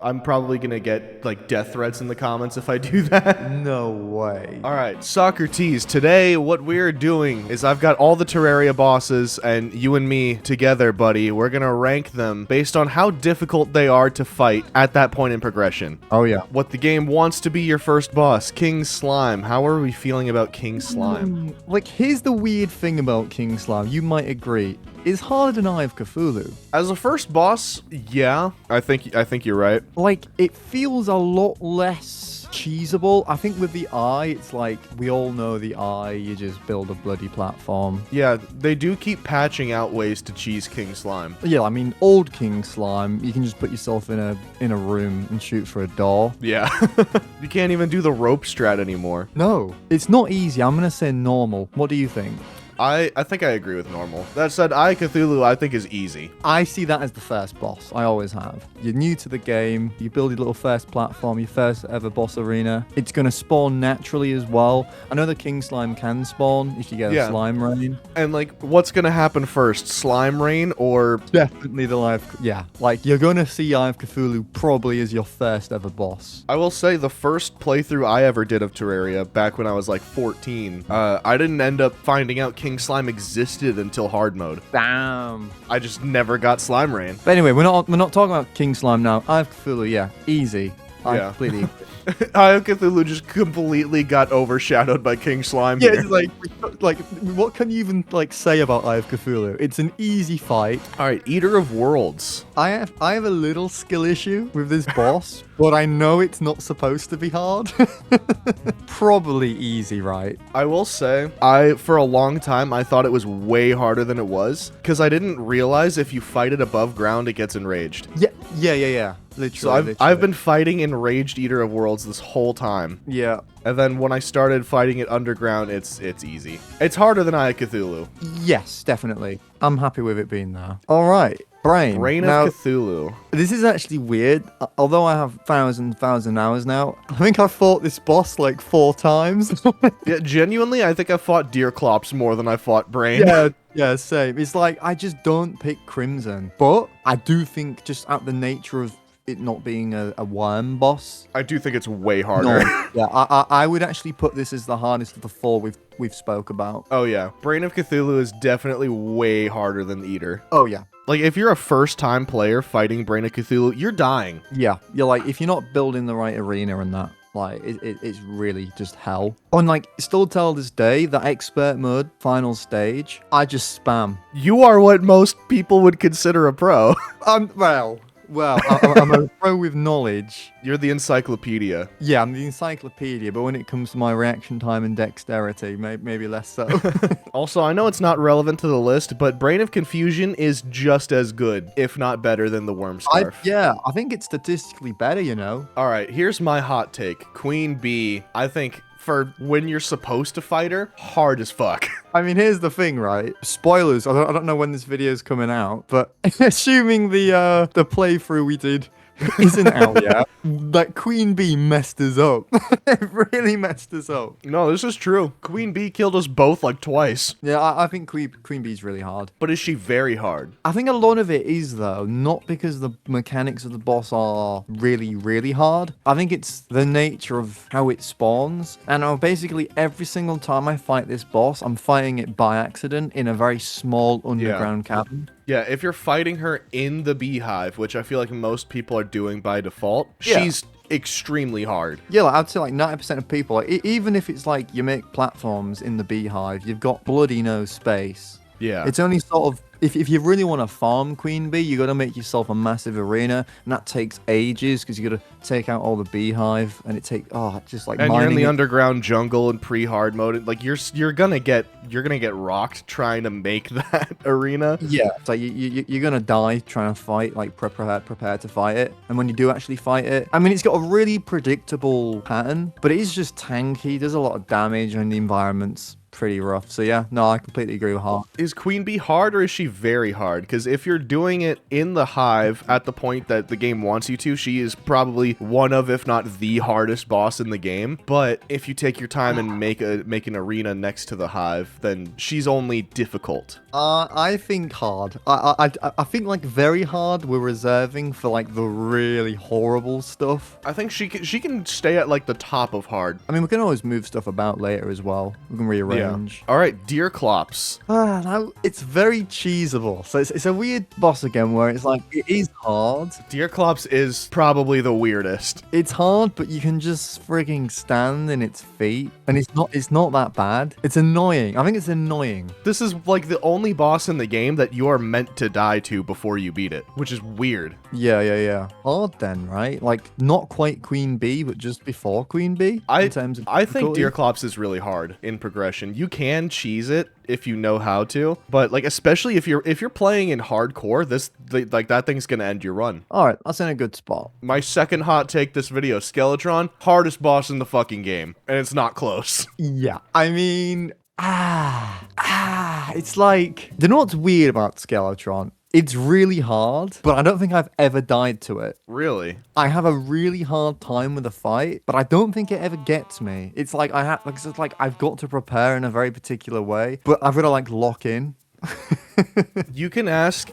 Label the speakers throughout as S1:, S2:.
S1: I'm probably gonna get like death threats in the comments if I do that.
S2: No way.
S1: All right, Sockrteez, today what we're doing is I've got all the Terraria bosses and you and me together, buddy. We're gonna rank them based on how difficult they are to fight at that point in progression.
S2: Oh, yeah.
S1: What the game wants to be your first boss, King Slime. How are we feeling about King Slime?
S2: Like, here's the weird thing about King Slime. You might agree. It's harder than Eye of Cthulhu.
S1: As a first boss, yeah, I think you're right.
S2: Like, it feels a lot less cheesable. I think with the eye, it's like, we all know the eye, you just build a bloody platform.
S1: Yeah, they do keep patching out ways to cheese King Slime.
S2: Yeah, I mean, old King Slime, you can just put yourself in a room and shoot for a door.
S1: Yeah. You can't even do the rope strat anymore.
S2: No, it's not easy. I'm gonna say normal. What do you think?
S1: I think I agree with normal. That said, Eye of Cthulhu I think is easy.
S2: I see that as the first boss. I always have. You're new to the game. You build your little first platform, your first ever boss arena. It's going to spawn naturally as well. I know the King Slime can spawn if you get a slime rain.
S1: And like, what's going to happen first? Slime rain or...
S2: Definitely the live... Yeah. Like, you're going to see Eye of Cthulhu probably as your first ever boss.
S1: I will say the first playthrough I ever did of Terraria, back when I was like 14, I didn't end up finding out King Slime existed until hard mode.
S2: Damn.
S1: I just never got slime rain.
S2: But anyway, we're not talking about King Slime now. Eye of Cthulhu, yeah, easy. I completely agree.
S1: Eye of Cthulhu just completely got overshadowed by King Slime.
S2: Yeah,
S1: here.
S2: it's like what can you even like say about Eye of Cthulhu? It's an easy fight.
S1: All right, Eater of Worlds.
S2: I have a little skill issue with this boss, but I know it's not supposed to be hard. Probably easy, right?
S1: I will say, for a long time, I thought it was way harder than it was, because I didn't realize if you fight it above ground, it gets enraged.
S2: Yeah. Literally.
S1: So I've been fighting Enraged Eater of Worlds this whole time.
S2: Yeah.
S1: And then when I started fighting it underground, it's easy. It's harder than Eye of Cthulhu.
S2: Yes, definitely. I'm happy with it being there. All right. Brain
S1: of Cthulhu.
S2: This is actually weird. Although I have thousand hours now, I think I fought this boss like 4 times.
S1: Yeah, genuinely, I think I fought Deerclops more than I fought Brain.
S2: Yeah, same. It's like, I just don't pick Crimson. But I do think just at the nature of it not being a worm boss.
S1: I do think it's way harder.
S2: No, yeah, I would actually put this as the hardest of the 4 we've spoke about.
S1: Oh yeah, Brain of Cthulhu is definitely way harder than Eater.
S2: Oh yeah.
S1: Like, if you're a first-time player fighting Brain of Cthulhu, you're dying.
S2: Yeah, you're like, if you're not building the right arena and that, like, it's really just hell. On, like, still till this day, the expert mode, final stage, I just spam.
S1: You are what most people would consider a pro.
S2: Well, I'm a pro with knowledge.
S1: You're the encyclopedia.
S2: Yeah, I'm the encyclopedia, but when it comes to my reaction time and dexterity, maybe less so.
S1: Also, I know it's not relevant to the list, but Brain of Confusion is just as good, if not better, than the Worm Scarf.
S2: I think it's statistically better, you know?
S1: All right, here's my hot take. Queen Bee, I think... for when you're supposed to fight her, hard as fuck.
S2: I mean, here's the thing, right? Spoilers. I don't know when this video is coming out, but assuming the playthrough we did isn't out yet, that Queen Bee messed us up. It really messed us up.
S1: No, this is true. Queen Bee killed us both like twice.
S2: Yeah, I think Queen Bee's really hard.
S1: But is she very hard?
S2: I think a lot of it is, though, not because the mechanics of the boss are really, really hard. I think it's the nature of how it spawns. And basically every single time I fight this boss, I'm fighting it by accident in a very small underground cavern.
S1: Yeah, if you're fighting her in the beehive, which I feel like most people are doing by default, she's extremely hard.
S2: Yeah, like, I'd say like 90% of people, like, even if it's like you make platforms in the beehive, you've got bloody no space.
S1: Yeah.
S2: It's only sort of, if you really want to farm Queen Bee, you got to make yourself a massive arena, and that takes ages because you got to take out all the beehive, and it takes just like.
S1: And you're in the underground jungle in pre-hard mode. Like you're gonna get rocked trying to make that arena.
S2: Yeah, it's like you're gonna die trying to fight, like prepare to fight it, and when you do actually fight it, I mean, it's got a really predictable pattern, but it is just tanky. Does a lot of damage on the environments. pretty rough. So yeah, no, I completely agree with hard.
S1: Is Queen Bee hard or is she very hard? Because if you're doing it in the hive at the point that the game wants you to, she is probably one of, if not the hardest boss in the game. But if you take your time and make an arena next to the hive, then she's only difficult.
S2: I think hard. I think like very hard. We're reserving for like the really horrible stuff.
S1: I think she can stay at like the top of hard.
S2: I mean, we can always move stuff about later as well. We can rearrange.
S1: All right, Deer Clops.
S2: Now it's very cheesable. So it's a weird boss again where it's like, it is hard.
S1: Deer Clops is probably the weirdest.
S2: It's hard, but you can just frigging stand in its feet. And it's not that bad. It's annoying. I think it's annoying.
S1: This is like the only boss in the game that you are meant to die to before you beat it, which is weird.
S2: Yeah. Hard then, right? Like not quite Queen Bee, but just before Queen Bee.
S1: I
S2: in terms of
S1: think
S2: difficulty.
S1: Deer Clops is really hard in progression. You can cheese it if you know how to, but like especially if you're playing in hardcore, like that thing's gonna end your run.
S2: All right, that's in a good spot.
S1: My second hot take this video: Skeletron, hardest boss in the fucking game, and it's not close.
S2: Yeah, I mean, it's like, you know what's weird about Skeletron? It's really hard, but I don't think I've ever died to it.
S1: Really?
S2: I have a really hard time with a fight, but I don't think it ever gets me. It's like I've got to prepare in a very particular way, but I've got to like lock in.
S1: You can ask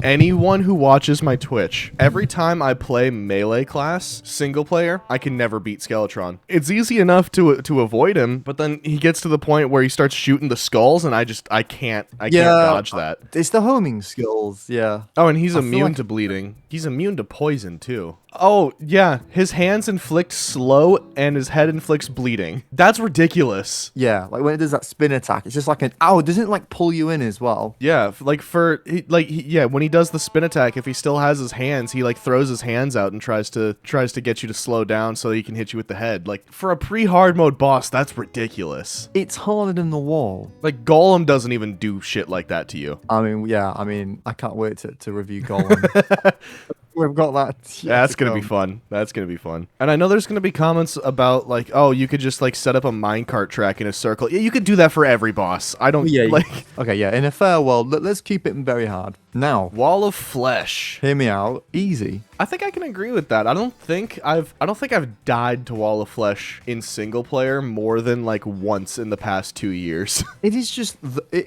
S1: anyone who watches my Twitch. Every time I play melee class, single player, I can never beat Skeletron. It's easy enough to avoid him, but then he gets to the point where he starts shooting the skulls, and I can't dodge that.
S2: It's the homing skills, yeah.
S1: Oh, and he's
S2: I feel
S1: immune
S2: like-
S1: to bleeding. He's immune to poison, too. Oh, yeah. His hands inflict slow, and his head inflicts bleeding. That's ridiculous.
S2: Yeah, like when it does that spin attack, it's just like an ow. Doesn't it like pull you in as well?
S1: Yeah, like when he does the spin attack, if he still has his hands, he like throws his hands out and tries to get you to slow down so he can hit you with the head. Like for a pre-hard mode boss, that's ridiculous.
S2: It's harder than the wall.
S1: Like Golem doesn't even do shit like that to you.
S2: I mean, I can't wait to review Golem. We've got that.
S1: Yeah, that's gonna be fun. That's gonna be fun. And I know there's gonna be comments about like, oh, you could just like set up a minecart track in a circle. Yeah, you could do that for every boss. I don't like.
S2: Okay, yeah. In a fair world, let's keep it very hard. Now,
S1: Wall of Flesh.
S2: hear me out. Easy.
S1: I think I can agree with that. I don't think I've died to Wall of Flesh in single player more than like once in the past 2 years.
S2: It is just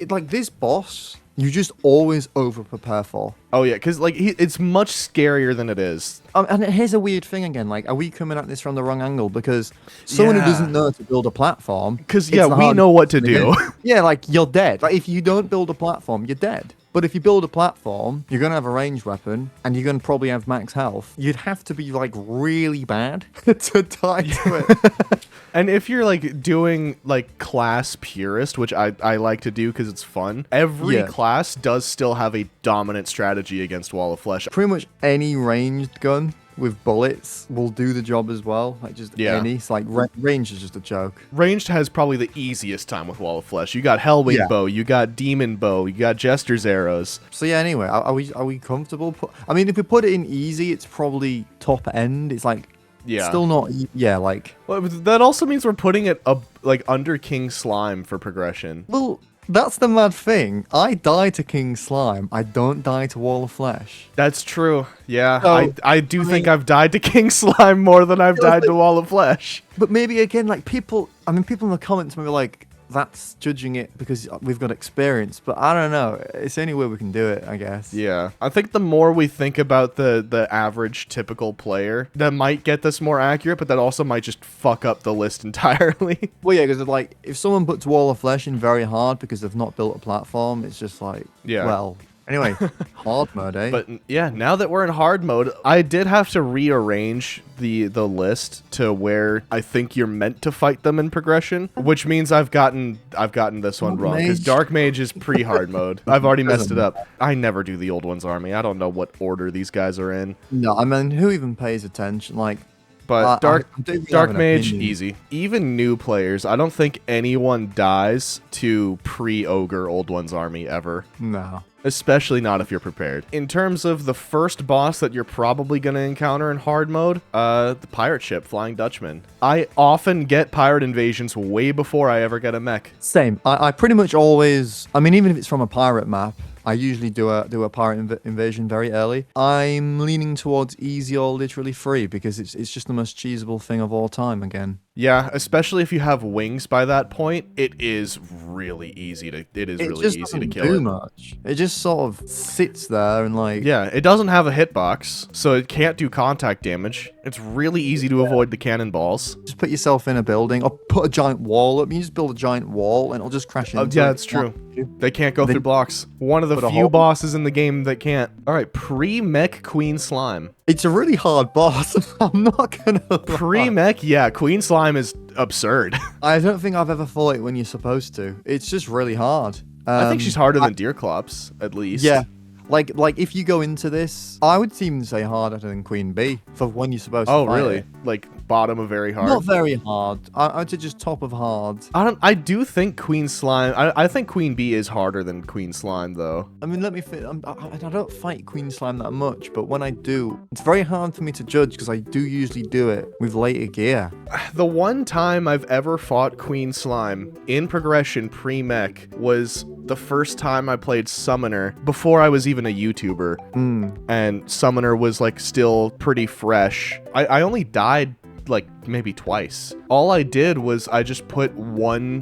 S2: like this boss. You just always over prepare for.
S1: Oh yeah, because like it's much scarier than it is.
S2: And here's a weird thing again. Like, are we coming at this from the wrong angle? Because someone who doesn't know to build a platform.
S1: Because yeah, we know what to do.
S2: Yeah, like you're dead. Like if you don't build a platform, you're dead. But if you build a platform, you're gonna have a ranged weapon, and you're gonna probably have max health. You'd have to be like really bad to die to it.
S1: And if you're like doing like class purist, which I like to do because it's fun, every class does still have a dominant strategy against Wall of Flesh.
S2: Pretty much any ranged gun with bullets will do the job as well. Like just any. It's like range is just a joke.
S1: Ranged has probably the easiest time with Wall of Flesh. You got Hellwing bow, you got Demon bow, you got Jester's arrows.
S2: So yeah, anyway, are we comfortable? I mean, if we put it in easy, it's probably top end. It's like still not like.
S1: Well, that also means we're putting it up like under King Slime for progression.
S2: Well, that's the mad thing. I die to King Slime. I don't die to Wall of Flesh.
S1: That's true. Yeah,
S2: So,
S1: I think I've died to King Slime more than I've died to Wall of Flesh.
S2: But maybe again, like people in the comments may be like, that's judging it because we've got experience, but I don't know. It's the only way we can do it, I guess.
S1: Yeah. I think the more we think about the average typical player, that might get this more accurate, but that also might just fuck up the list entirely.
S2: Well, yeah, because like if someone puts Wall of Flesh in very hard because they've not built a platform, it's just like, well. Anyway, hard mode, eh?
S1: But yeah, now that we're in hard mode, I did have to rearrange the list to where I think you're meant to fight them in progression, which means I've gotten this one wrong because Dark Mage is pre-hard mode. I've already messed it up. I never do the Old One's Army. I don't know what order these guys are in.
S2: No, I mean, who even pays attention? Like,
S1: but Dark Mage,
S2: opinion.
S1: easy. Even new players, I don't think anyone dies to pre-Ogre Old One's Army ever.
S2: No.
S1: especially not if you're prepared. In terms of the first boss that you're probably going to encounter in hard mode, the pirate ship, Flying Dutchman. I often get pirate invasions way before I ever get a mech.
S2: Same. I pretty much always, I mean, even if it's from a pirate map, I usually do a pirate invasion very early. I'm leaning towards easy or literally free because it's just the most cheesable thing of all time again.
S1: Yeah, especially if you have wings by that point, it is really easy to kill it.
S2: Much. It just sort of sits there and like...
S1: Yeah, it doesn't have a hitbox, so it can't do contact damage. It's really easy to avoid the cannonballs.
S2: Just put yourself in a building or put a giant wall up. You just build a giant wall and it'll just crash into
S1: yeah,
S2: it.
S1: that's true. They can't go through blocks. One of the few bosses in the game that can't. All right, pre-mech Queen Slime.
S2: It's a really hard boss. I'm not gonna lie.
S1: Pre-mech, yeah, Queen Slime is absurd.
S2: I don't think I've ever fought it when you're supposed to. It's just really hard.
S1: I think she's harder than Deerclops, at least.
S2: Yeah. Like if you go into this, I would even say harder than Queen Bee for when you're supposed to fight
S1: really?
S2: it.
S1: Like bottom of very hard?
S2: Not very hard. I'd say just top of hard.
S1: I do think Queen Slime... I think Queen Bee is harder than Queen Slime, though.
S2: I mean, let me think. I don't fight Queen Slime that much, but when I do, it's very hard for me to judge because I do usually do it with later gear.
S1: The one time I've ever fought Queen Slime in progression pre-mech was the first time I played Summoner before I was even a YouTuber. And Summoner was like still pretty fresh. I only died like maybe twice. All I did was I just put one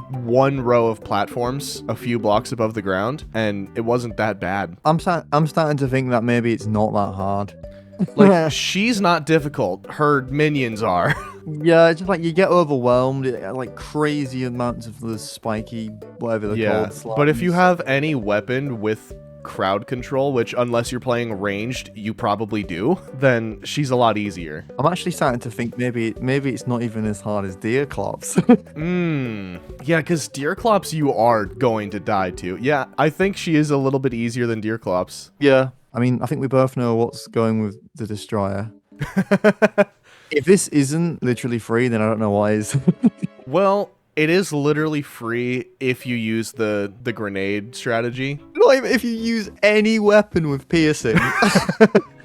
S1: row of platforms a few blocks above the ground, and it wasn't that bad.
S2: I'm starting to think that maybe it's not that hard.
S1: Like, she's not difficult. Her minions are.
S2: Yeah, it's just like you get overwhelmed, like crazy amounts of the spiky, whatever they're called. Slimes.
S1: But if you have any weapon with crowd control, which unless you're playing ranged, you probably do, then she's a lot easier.
S2: I'm actually starting to think maybe it's not even as hard as Deerclops.
S1: Yeah, because Deerclops you are going to die to. Yeah, I think she is a little bit easier than Deerclops.
S2: Yeah. I mean, I think we both know what's going with the Destroyer. If this isn't literally free, then I don't know what is.
S1: Well, it is literally free if you use the grenade strategy.
S2: Not even if you use any weapon with piercing.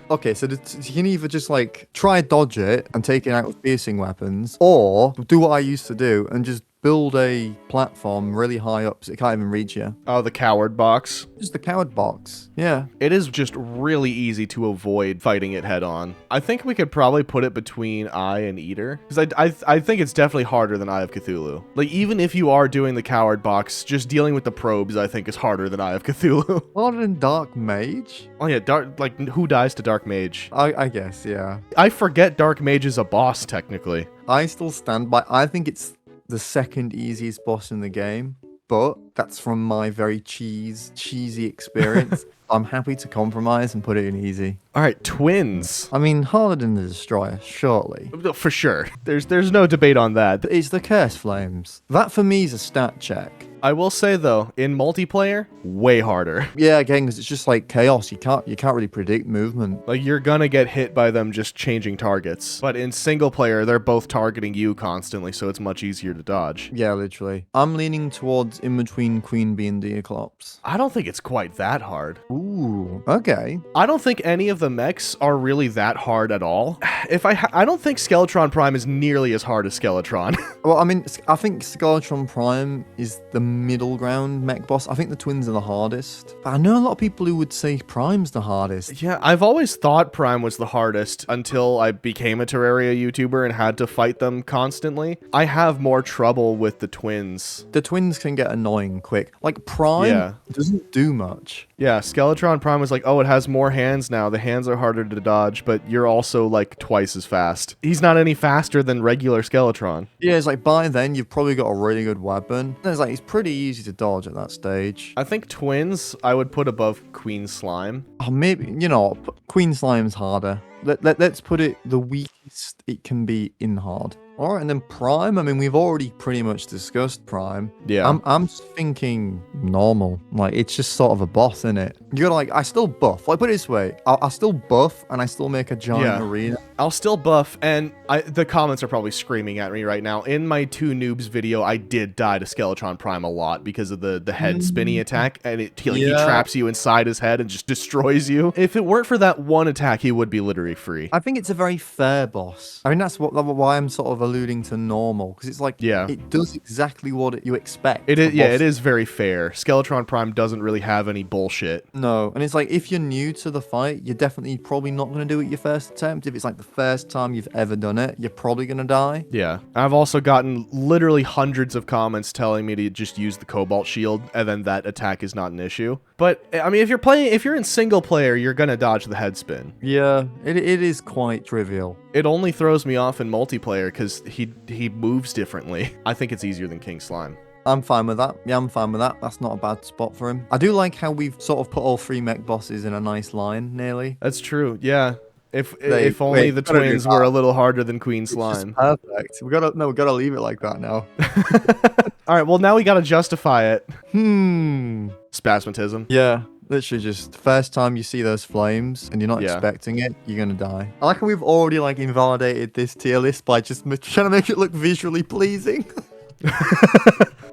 S2: Okay, so you can either just like try dodge it and take it out with piercing weapons, or do what I used to do and just build a platform really high up so it can't even reach you.
S1: Oh, the coward box.
S2: Just the coward box. Yeah.
S1: It is just really easy to avoid fighting it head on. I think we could probably put it between Eye and Eater, because I think it's definitely harder than Eye of Cthulhu. Like, even if you are doing the coward box, just dealing with the probes I think is harder than Eye of Cthulhu.
S2: Harder than Dark Mage?
S1: Oh yeah, who dies to Dark Mage?
S2: I guess, yeah.
S1: I forget Dark Mage is a boss, technically.
S2: I still stand by, I think it's the second easiest boss in the game, but that's from my very cheesy experience. I'm happy to compromise and put it in easy.
S1: All right, twins.
S2: I mean, harder than the Destroyer, shortly.
S1: For sure. There's no debate on that.
S2: But it's the Curse Flames. That for me is a stat check.
S1: I will say though, in multiplayer, way harder.
S2: Yeah, again, because it's just like chaos. You can't really predict movement.
S1: Like, you're gonna get hit by them just changing targets. But in single player, they're both targeting you constantly, so it's much easier to dodge.
S2: Yeah, literally. I'm leaning towards in between Queen Bee and Deerclops.
S1: I don't think it's quite that hard.
S2: Ooh, okay.
S1: I don't think any of the mechs are really that hard at all. I don't think Skeletron Prime is nearly as hard as Skeletron.
S2: Well, I mean, I think Skeletron Prime is the middle ground mech boss. I think the twins are the hardest. But I know a lot of people who would say Prime's the hardest.
S1: Yeah, I've always thought Prime was the hardest until I became a Terraria YouTuber and had to fight them constantly. I have more trouble with the twins.
S2: The twins can get annoying quick. Like, Prime doesn't do much.
S1: Yeah, Skeletron Prime was like, oh, it has more hands now. The hands are harder to dodge, but you're also like twice as fast. He's not any faster than regular Skeletron.
S2: Yeah, it's like by then you've probably got a really good weapon. And it's like it's pretty easy to dodge at that stage.
S1: I think twins I would put above Queen Slime.
S2: Oh, maybe, you know, Queen Slime's harder. Let's put it the weakest least it can be in hard. All right, and then Prime. I mean, we've already pretty much discussed Prime.
S1: Yeah.
S2: I'm thinking normal. Like, it's just sort of a boss, isn't it? You gotta like, I still buff. Like, put it this way, I'll still buff, and I still make a giant arena.
S1: I'll still buff, and the comments are probably screaming at me right now. In my 2 noobs video, I did die to Skeletron Prime a lot because of the head spinny attack, and he traps you inside his head and just destroys you. If it weren't for that one attack, he would be literally free.
S2: I think it's a very fair boss. I mean, that's why I'm sort of alluding to normal, because it's like, it does exactly what you expect.
S1: It is very fair. Skeletron Prime doesn't really have any bullshit.
S2: No, and it's like, if you're new to the fight, you're definitely probably not going to do it your first attempt. If it's like the first time you've ever done it, you're probably going to die.
S1: Yeah. I've also gotten literally hundreds of comments telling me to just use the Cobalt Shield, and then that attack is not an issue. But, I mean, if you're in single player, you're going to dodge the head spin.
S2: Yeah, it is quite trivial.
S1: It only throws me off in multiplayer because he moves differently. I think it's easier than King Slime.
S2: I'm fine with that. Yeah, I'm fine with that. That's not a bad spot for him. I do like how we've sort of put all 3 mech bosses in a nice line, nearly.
S1: That's true, yeah. If only the twins were a little harder than Queen Slime.
S2: Perfect. We gotta leave it like that now.
S1: All right, well, now we gotta justify it. Spasmatism.
S2: Yeah. Literally just first time you see those flames and you're not expecting it, you're gonna die. I like how we've already like invalidated this tier list by just trying to make it look visually pleasing.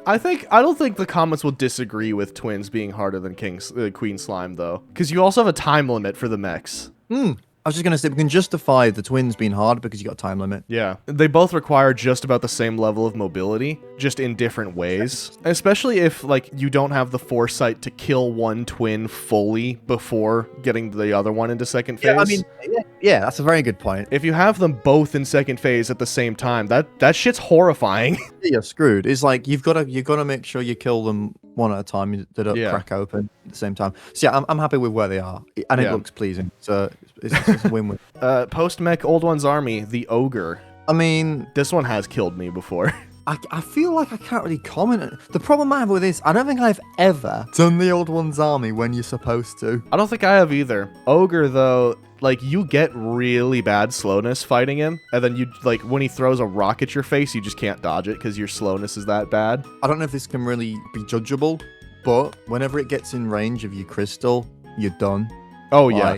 S1: I don't think the comments will disagree with twins being harder than Queen Slime though, because you also have a time limit for the mechs.
S2: I was just going to say, we can justify the twins being hard because you got a time limit.
S1: Yeah. They both require just about the same level of mobility, just in different ways. Especially if, like, you don't have the foresight to kill one twin fully before getting the other one into second phase.
S2: Yeah, I mean, yeah, that's a very good point.
S1: If you have them both in second phase at the same time, that shit's horrifying.
S2: You're screwed. It's like, you've got to make sure you kill them one at a time. They don't crack open at the same time. So yeah, I'm happy with where they are. And it looks pleasing. So it's a win-win.
S1: Post-mech Old One's Army, the Ogre.
S2: I mean,
S1: this one has killed me before.
S2: I feel like I can't really comment. The problem I have with this, I don't think I've ever done the Old One's Army when you're supposed to.
S1: I don't think I have either. Ogre, though, like, you get really bad slowness fighting him, and then you, like, when he throws a rock at your face, you just can't dodge it because your slowness is that bad.
S2: I don't know if this can really be judgeable, but whenever it gets in range of your crystal, you're done.
S1: Oh, yeah.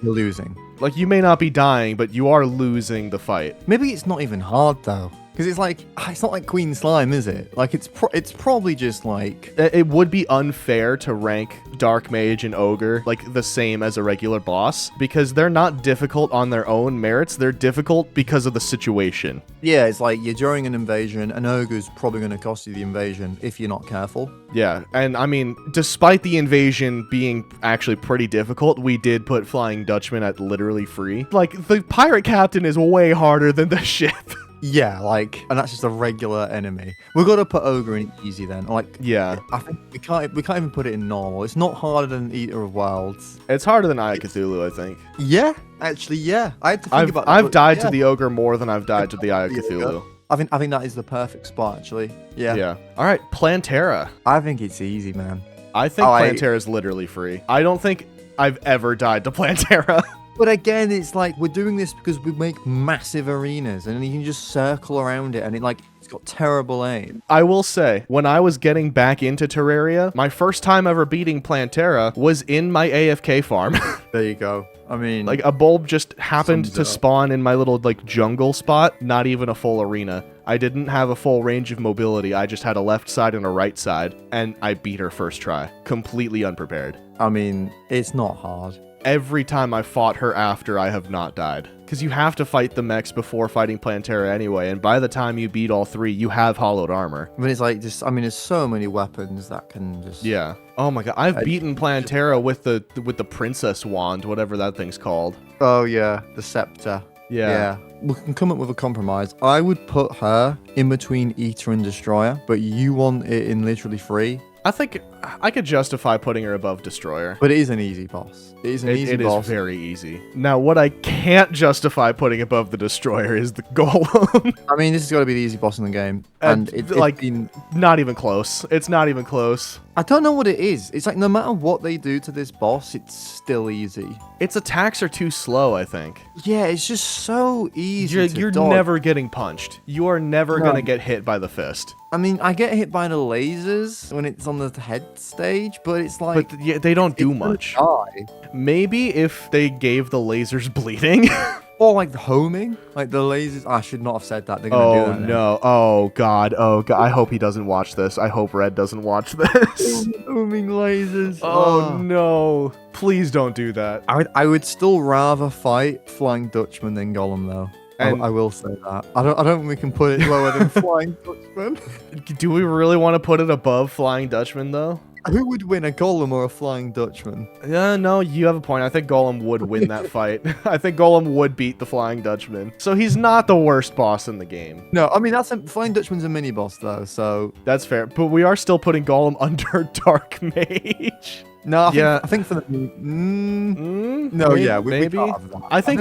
S2: You're losing.
S1: Like, you may not be dying, but you are losing the fight.
S2: Maybe it's not even hard, though. Because it's like, it's not like Queen Slime, is it? Like, it's probably just like...
S1: It would be unfair to rank Dark Mage and Ogre, like, the same as a regular boss, because they're not difficult on their own merits, they're difficult because of the situation.
S2: Yeah, it's like, you're during an invasion, an Ogre's probably going to cost you the invasion if you're not careful.
S1: Yeah, and I mean, despite the invasion being actually pretty difficult, we did put Flying Dutchman at literally free. Like, the pirate captain is way harder than the ship.
S2: Yeah, like, and that's just a regular enemy. We've got to put Ogre in easy then. Like,
S1: yeah,
S2: I think we can't even put it in normal. It's not harder than Eater of Worlds.
S1: It's harder than Eye of Cthulhu, I think.
S2: Yeah, actually, yeah. I had to think about that.
S1: I've died to the Ogre more than I've died to the Eye of Cthulhu.
S2: I think that is the perfect spot, actually. Yeah.
S1: Yeah. All right, Plantera.
S2: I think it's easy, man.
S1: I think Plantera is literally free. I don't think I've ever died to Plantera.
S2: But again, it's like, we're doing this because we make massive arenas and you can just circle around it and it's got terrible aim.
S1: I will say, when I was getting back into Terraria, my first time ever beating Plantera was in my AFK farm.
S2: There you go. I mean...
S1: like, a bulb just happened to spawn in my little, like, jungle spot, not even a full arena. I didn't have a full range of mobility, I just had a left side and a right side, and I beat her first try. Completely unprepared.
S2: I mean, it's not hard.
S1: Every time I fought her after, I have not died. Because you have to fight the mechs before fighting Plantera anyway, and by the time you beat all 3, you have hollowed armor.
S2: But it's like, just, I mean, there's so many weapons that can just...
S1: Yeah. Oh my god, I've beaten Plantera with the princess wand, whatever that thing's called.
S2: Oh yeah, the scepter. Yeah. We can come up with a compromise. I would put her in between Eater and Destroyer, but you want it in literally free.
S1: I think I could justify putting her above Destroyer.
S2: But it is an easy boss. It is an easy boss.
S1: It is very easy. Now, what I can't justify putting above the Destroyer is the Golem.
S2: I mean, this has got to be the easy boss in the game. And it's
S1: like,
S2: been...
S1: not even close. It's not even close.
S2: I don't know what it is. It's like no matter what they do to this boss, it's still easy.
S1: Its attacks are too slow, I think.
S2: Yeah, it's just so easy
S1: You're never getting punched. You are never going to get hit by the fist.
S2: I mean, I get hit by the lasers when it's on the head stage, but it's like...
S1: But yeah, they don't do much.
S2: Die.
S1: Maybe if they gave the lasers bleeding...
S2: Or like the homing, like the lasers. I should not have said that. They're gonna do that.
S1: No! Oh god! Oh god! I hope he doesn't watch this. I hope Red doesn't watch this.
S2: Homing lasers.
S1: Oh no! Please don't do that.
S2: I would still rather fight Flying Dutchman than Golem though. And I will say that. I don't think we can put it lower than Flying Dutchman.
S1: Do we really want to put it above Flying Dutchman though?
S2: Who would win, a Golem or a Flying Dutchman?
S1: No, you have a point. I think Golem would win that fight. I think Golem would beat the Flying Dutchman. So he's not the worst boss in the game.
S2: No, I mean, Flying Dutchman's a mini-boss, though, so...
S1: That's fair. But we are still putting Golem under Dark Mage.
S2: No, I think for the... no,
S1: maybe,
S2: yeah,
S1: maybe.
S2: We can't have that.
S1: I think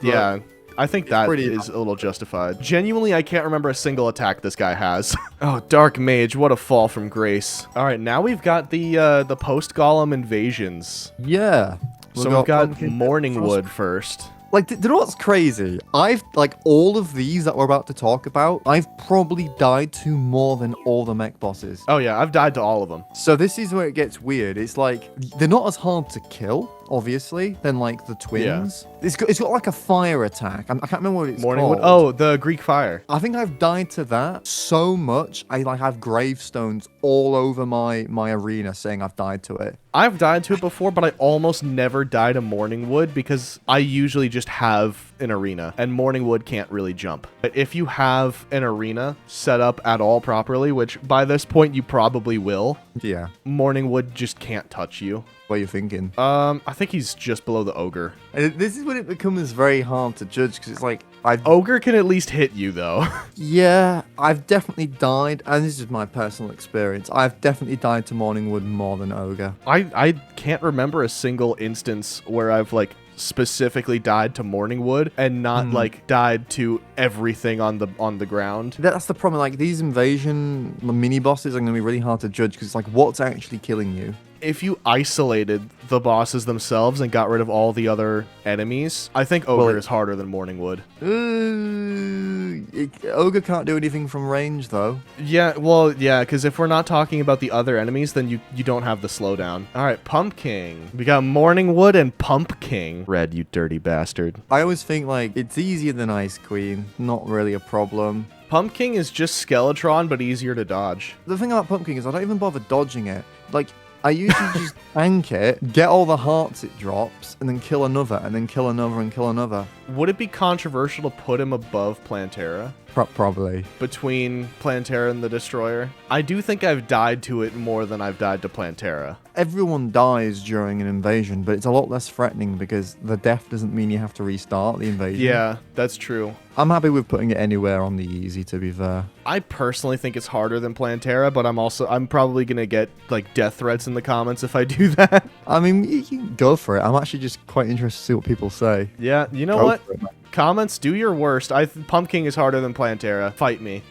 S1: yeah. I think that is a little justified. Genuinely, I can't remember a single attack this guy has. Oh, Dark Mage, what a fall from grace. All right, now we've got the post-Golem invasions.
S2: Yeah.
S1: So we've got Morningwood first.
S2: Like, you know what's crazy? Like, all of these that we're about to talk about, I've probably died to more than all the mech bosses.
S1: Oh, yeah, I've died to all of them.
S2: So this is where it gets weird. It's like, they're not as hard to kill, obviously, than, like, the twins. Yeah. It's got like, a fire attack. I can't remember what it's called.
S1: Oh, the Greek fire.
S2: I think I've died to that so much, I, like, have gravestones all over my arena saying I've died to it.
S1: I've died to it before, but I almost never die to Morningwood because I usually just have an arena, and Morningwood can't really jump. But if you have an arena set up at all properly, which by this point you probably will,
S2: yeah,
S1: Morningwood just can't touch you.
S2: What are you thinking?
S1: I think he's just below the Ogre.
S2: This is when it becomes very hard to judge, because it's like...
S1: Ogre can at least hit you, though.
S2: Yeah, I've definitely died, and this is my personal experience, I've definitely died to Morningwood more than Ogre.
S1: I can't remember a single instance where I've, like, specifically died to Morningwood and not like died to everything on the ground.
S2: That's the problem. Like, these invasion mini bosses are going to be really hard to judge because it's like, what's actually killing you?
S1: If you isolated the bosses themselves and got rid of all the other enemies, I think Ogre is harder than Morningwood.
S2: Ogre can't do anything from range, though.
S1: Yeah, well, yeah, because if we're not talking about the other enemies, then you don't have the slowdown. All right, Pumpkin. We got Morningwood and Pumpkin. Red, you dirty bastard.
S2: I always think, like, it's easier than Ice Queen. Not really a problem.
S1: Pumpkin is just Skeletron, but easier to dodge.
S2: The thing about Pumpkin is I don't even bother dodging it. Like, I usually just tank it, get all the hearts it drops, and then kill another, and then kill another, and kill another.
S1: Would it be controversial to put him above Plantera?
S2: Probably.
S1: Between Plantera and the Destroyer? I do think I've died to it more than I've died to Plantera.
S2: Everyone dies during an invasion, but it's a lot less threatening because the death doesn't mean you have to restart the invasion.
S1: Yeah, that's true.
S2: I'm happy with putting it anywhere on the easy, to be fair.
S1: I personally think it's harder than Plantera, but I'm probably going to get, like, death threats in the comments if I do that.
S2: I mean, you can go for it. I'm actually just quite interested to see what people say.
S1: Yeah, you know what? Comments, do your worst. Pumpkin is harder than Plantera. Fight me.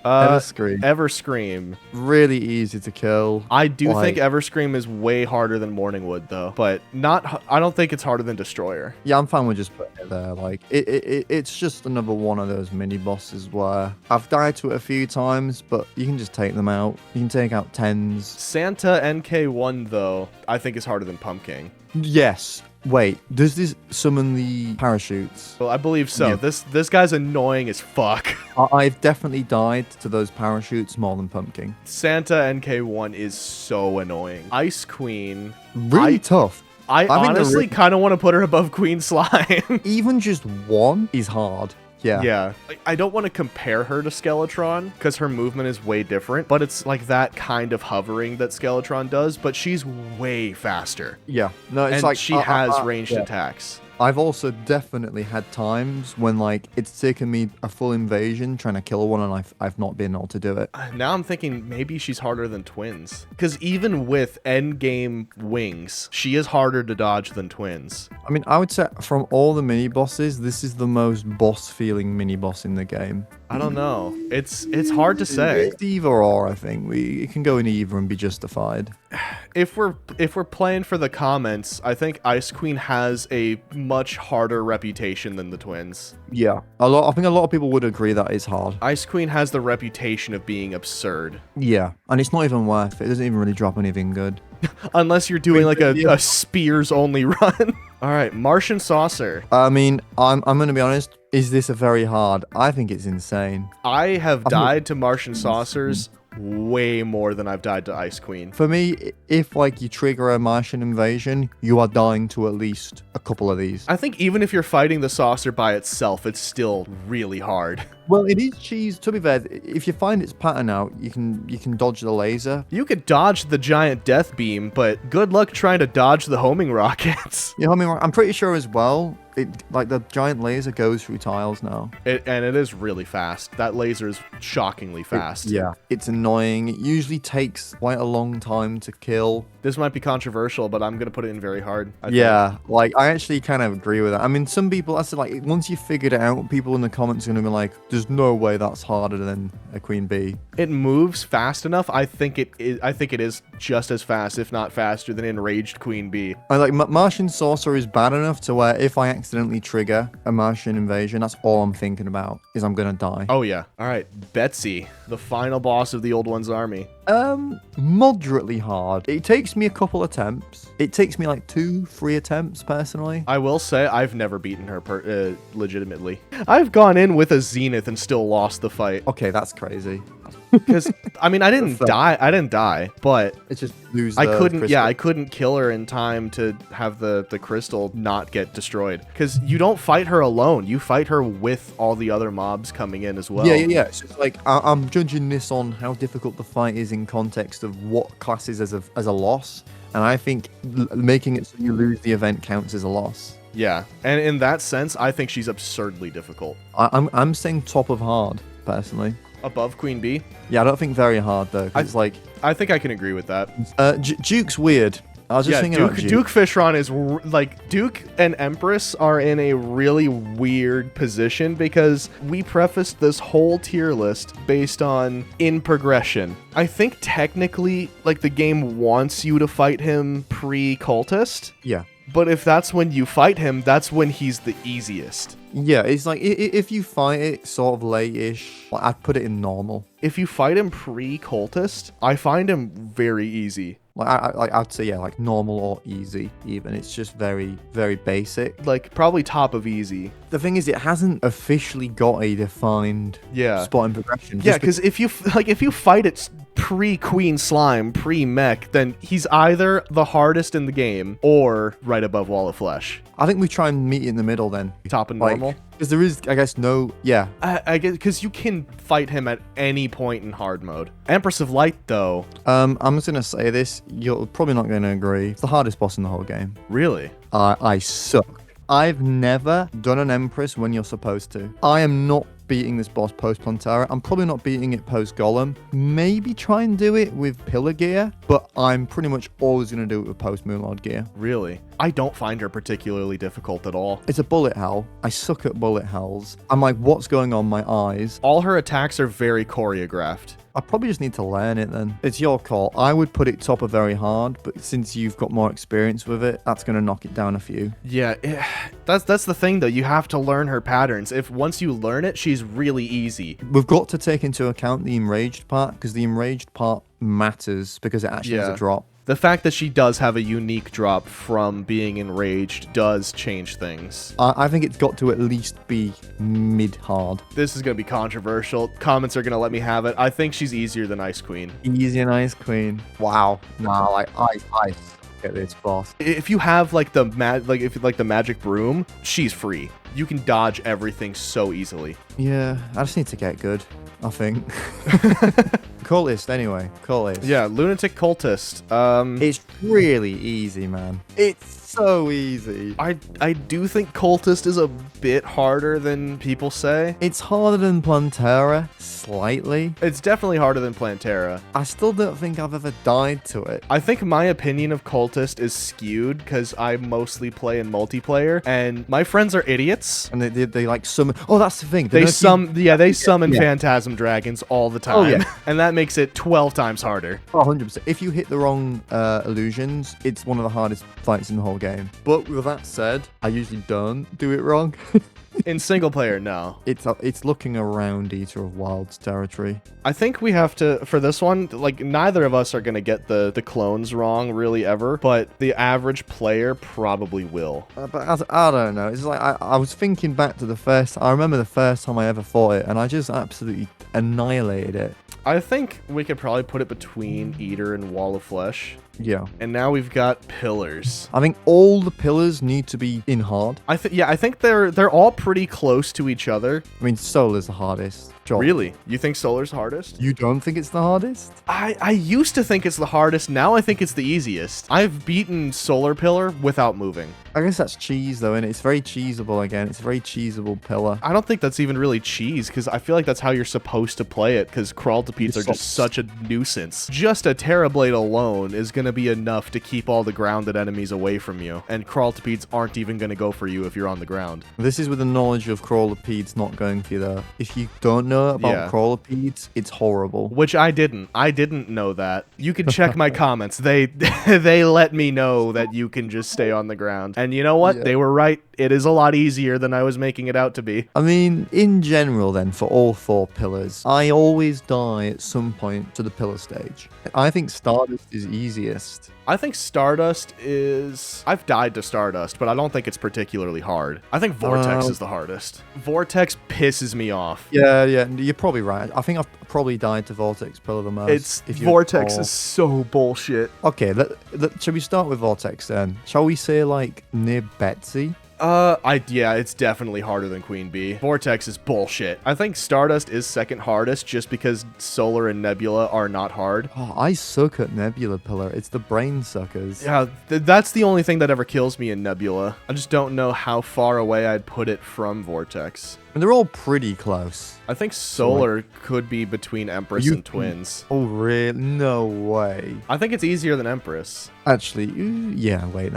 S1: Everscream.
S2: Really easy to kill.
S1: I do think Everscream is way harder than Morningwood, though. But I don't think it's harder than Destroyer.
S2: Yeah, I'm fine with just putting it there. Like, it's just another one of those mini bosses where I've died to it a few times, but you can just take them out. You can take out 10s.
S1: Santa NK1, though, I think is harder than Pumpkin.
S2: Yes. Wait, does this summon the parachutes?
S1: Well, I believe so. Yeah. This guy's annoying as fuck.
S2: I've definitely died to those parachutes more than Pumpkin.
S1: Santa NK1 is so annoying. Ice Queen.
S2: Really tough.
S1: I honestly kind of want to put her above Queen Slime.
S2: Even just one is hard. Yeah.
S1: Yeah. I don't want to compare her to Skeletron because her movement is way different, but it's like that kind of hovering that Skeletron does, but she's way faster.
S2: Yeah. No, it's
S1: and
S2: like
S1: she has ranged attacks.
S2: I've also definitely had times when like it's taken me a full invasion trying to kill one and I've not been able to do it.
S1: Now I'm thinking maybe she's harder than twins. Because even with endgame wings, she is harder to dodge than twins.
S2: I mean, I would say from all the mini bosses, this is the most boss feeling mini boss in the game.
S1: I don't know. It's hard to say.
S2: It's either or, I think. It can go in either and be justified.
S1: If we're playing for the comments, I think Ice Queen has a much harder reputation than the twins.
S2: Yeah. I think a lot of people would agree that is hard.
S1: Ice Queen has the reputation of being absurd.
S2: Yeah. And it's not even worth it. It doesn't even really drop anything good.
S1: Unless you're doing like a spears only run. All right, Martian Saucer.
S2: I mean, I'm going to be honest. Is this a very hard? I think it's insane.
S1: I have died to Martian Saucers way more than I've died to Ice Queen.
S2: For me, if like you trigger a Martian invasion, you are dying to at least a couple of these.
S1: I think even if you're fighting the saucer by itself, it's still really hard.
S2: Well, it is cheese. To be fair, if you find its pattern out, you can dodge the laser.
S1: You could dodge the giant death beam, but good luck trying to dodge the homing rockets.
S2: You know what I mean? I'm pretty sure as well, like the giant laser goes through tiles now.
S1: And it is really fast. That laser is shockingly fast.
S2: Yeah. It's annoying. It usually takes quite a long time to kill.
S1: This might be controversial, but I'm going to put it in very hard. I
S2: think. Like, I actually kind of agree with that. I mean, some people, I said, like, once you figured it out, people in the comments are going to be like, there's no way that's harder than a Queen Bee.
S1: It moves fast enough. I think it is just as fast, if not faster, than Enraged Queen Bee.
S2: Like, Martian Sorcerer is bad enough to where if I accidentally trigger a Martian invasion, that's all I'm thinking about, is I'm going to die.
S1: Oh, yeah. All right, Betsy, the final boss of the Old One's army.
S2: Moderately hard. It takes me a couple attempts. It takes me like 2-3 attempts personally.
S1: I will say I've never beaten her legitimately. I've gone in with a Zenith and still lost the fight.
S2: Okay, that's crazy.
S1: Because I mean, I didn't die, but
S2: it's just lose.
S1: I couldn't kill her in time to have the crystal not get destroyed. Because you don't fight her alone. You fight her with all the other mobs coming in as well.
S2: Yeah. It's just like I'm judging this on how difficult the fight is in context of what classes as a loss, and I think making it so you lose the event counts as a loss.
S1: Yeah, and in that sense, I think she's absurdly difficult.
S2: I'm saying top of hard personally.
S1: Above Queen Bee?
S2: Yeah, I don't think very hard though. It's like
S1: I think I can agree with that.
S2: Duke's weird. I was just thinking about
S1: Duke Fishron is like Duke and Empress are in a really weird position because we prefaced this whole tier list based on in progression. I think technically like the game wants you to fight him pre-cultist.
S2: Yeah.
S1: But if that's when you fight him, that's when he's the easiest.
S2: Yeah, it's like if you fight it sort of late-ish, I'd put it in normal.
S1: If you fight him pre-cultist, I find him very easy.
S2: I'd say like normal or easy even. It's just very, very basic.
S1: Like probably top of easy.
S2: The thing is, it hasn't officially got a defined spot in progression.
S1: Yeah, because if you fight it pre-Queen Slime, pre-Mech, then he's either the hardest in the game or right above Wall of Flesh.
S2: I think we try and meet in the middle then.
S1: Top and normal?
S2: Because there is, I guess,
S1: I guess, because you can fight him at any point in hard mode. Empress of Light, though.
S2: I'm just going to say this. You're probably not going to agree. It's the hardest boss in the whole game.
S1: Really?
S2: I suck. I've never done an Empress when you're supposed to. I am not beating this boss post Plantera. I'm probably not beating it post Golem. Maybe try and do it with Pillar Gear, but I'm pretty much always going to do it with post Moonlord Gear.
S1: Really? I don't find her particularly difficult at all.
S2: It's a bullet hell. I suck at bullet hells. I'm like, what's going on? My eyes.
S1: All her attacks are very choreographed.
S2: I probably just need to learn it then. It's your call. I would put it top of very hard, but since you've got more experience with it, that's going to knock it down a few.
S1: Yeah, that's the thing though. You have to learn her patterns. If once you learn it, she's really easy.
S2: We've got to take into account the enraged part, because the enraged part matters because it actually has a drop.
S1: The fact that she does have a unique drop from being enraged does change things.
S2: I think it's got to at least be mid-hard.
S1: This is going to be controversial. Comments are going to let me have it. I think she's easier than Ice Queen.
S2: Easier than Ice Queen. Wow. Nah, like ice. Get this boss.
S1: If you have like the magic broom, she's free. You can dodge everything so easily.
S2: Yeah, I just need to get good, I think. Cultist, anyway. Cultist.
S1: Yeah, Lunatic Cultist.
S2: It's really easy, man. It's so easy.
S1: I do think Cultist is a bit harder than people say.
S2: It's harder than Plantera, slightly.
S1: It's definitely harder than Plantera.
S2: I still don't think I've ever died to it.
S1: I think my opinion of Cultist is skewed because I mostly play in multiplayer, and my friends are idiots.
S2: And they like summon. Oh, that's the thing.
S1: They summon Phantasm Dragons all the time,
S2: Oh, yeah.
S1: and that makes it 12 times harder.
S2: Oh, 100%. If you hit the wrong illusions, it's one of the hardest fights in the whole game. But with that said, I usually don't do it wrong.
S1: In single player, no.
S2: It's looking around Eater of Wilds territory.
S1: I think we have to, for this one, like, neither of us are going to get the clones wrong, really, ever, but the average player probably will.
S2: But I don't know. It's like, I was thinking back to I remember the first time I ever fought it, and I just absolutely annihilated it.
S1: I think we could probably put it between Eater and Wall of Flesh.
S2: Yeah.
S1: And now we've got pillars.
S2: I think all the pillars need to be in hard.
S1: I think they're all pretty close to each other.
S2: I mean, Solar's the hardest. Job.
S1: Really? You think Solar's hardest?
S2: You don't think it's the hardest?
S1: I used to think it's the hardest. Now I think it's the easiest. I've beaten Solar Pillar without moving.
S2: I guess that's cheese, though, and it's very cheesable again. It's a very cheesable pillar.
S1: I don't think that's even really cheese, because I feel like that's how you're supposed to play it, because Crawltipedes are just such a nuisance. Just a Terrorblade alone is going to be enough to keep all the grounded enemies away from you, and Crawltipedes aren't even going to go for you if you're on the ground.
S2: This is with the knowledge of Crawltipedes not going for you, though. If you don't know about Crawltipedes, it's horrible.
S1: Which I didn't. I didn't know that. You can check my comments. They let me know that you can just stay on the ground. And you know what?
S2: Yeah.
S1: They were right. It is a lot easier than I was making it out to be.
S2: I mean, in general then, for all 4 pillars, I always die at some point to the pillar stage. I think Stardust is easiest.
S1: I think Stardust is... I've died to Stardust, but I don't think it's particularly hard. I think Vortex is the hardest. Vortex pisses me off.
S2: Yeah, you're probably right. I think I've probably died to Vortex pillar the most.
S1: Vortex is so bullshit.
S2: Okay, shall we start with Vortex then? Shall we say, like, near Betsy?
S1: It's definitely harder than Queen Bee. Vortex is bullshit. I think Stardust is second hardest just because Solar and Nebula are not hard.
S2: Oh, I suck at Nebula Pillar. It's the brain suckers.
S1: Yeah, that's the only thing that ever kills me in Nebula. I just don't know how far away I'd put it from Vortex.
S2: And they're all pretty close.
S1: I think Solar could be between Empress and Twins.
S2: Oh, really? No way.
S1: I think it's easier than Empress.
S2: Actually, yeah, wait,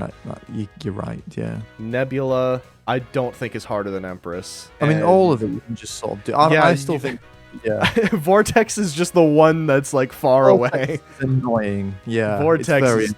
S2: you're right, yeah.
S1: Nebula, I don't think is harder than Empress.
S2: I mean, all of it you can just sort of do. I still think... Yeah.
S1: Vortex is just the one that's like far away.
S2: Annoying. Yeah.
S1: Vortex is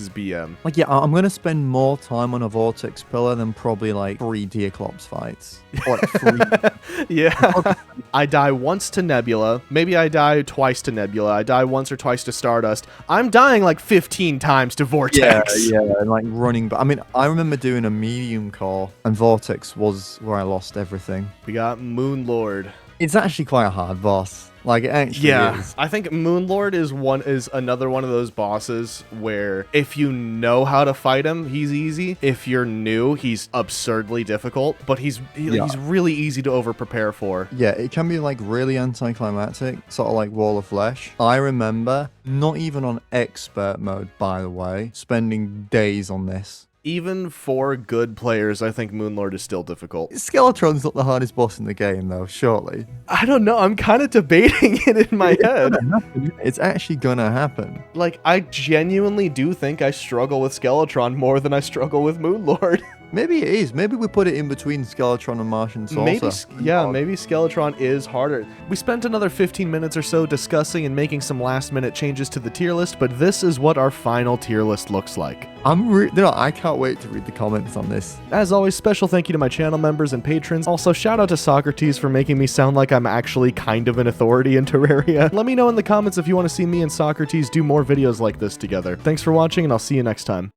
S1: BM.
S2: Like, yeah, I'm gonna spend more time on a Vortex pillar than probably like 3 Deerclops fights. Or like 3.
S1: Yeah. I die once to Nebula. Maybe I die twice to Nebula. I die once or twice to Stardust. I'm dying like 15 times to Vortex.
S2: Yeah, and like running. But I mean, I remember doing a medium core, and Vortex was where I lost everything.
S1: We got Moonlord.
S2: It's actually quite a hard boss. Like, it actually is.
S1: I think Moonlord is another one of those bosses where if you know how to fight him, he's easy. If you're new, he's absurdly difficult, but he's really easy to over-prepare for.
S2: Yeah, it can be like really anticlimactic, sort of like Wall of Flesh. I remember, not even on expert mode, by the way, spending days on this.
S1: Even for good players, I think Moonlord is still difficult.
S2: Skeletron's not the hardest boss in the game, though, surely.
S1: I don't know. I'm kind of debating it in my head.
S2: It's actually gonna happen.
S1: Like, I genuinely do think I struggle with Skeletron more than I struggle with Moonlord.
S2: Maybe it is. Maybe we put it in between Skeletron and Martian Saucer.
S1: Maybe Skeletron is harder. We spent another 15 minutes or so discussing and making some last-minute changes to the tier list, but this is what our final tier list looks like.
S2: I can't wait to read the comments on this.
S1: As always, special thank you to my channel members and patrons. Also, shout out to Sockrteez for making me sound like I'm actually kind of an authority in Terraria. Let me know in the comments if you want to see me and Sockrteez do more videos like this together. Thanks for watching, and I'll see you next time.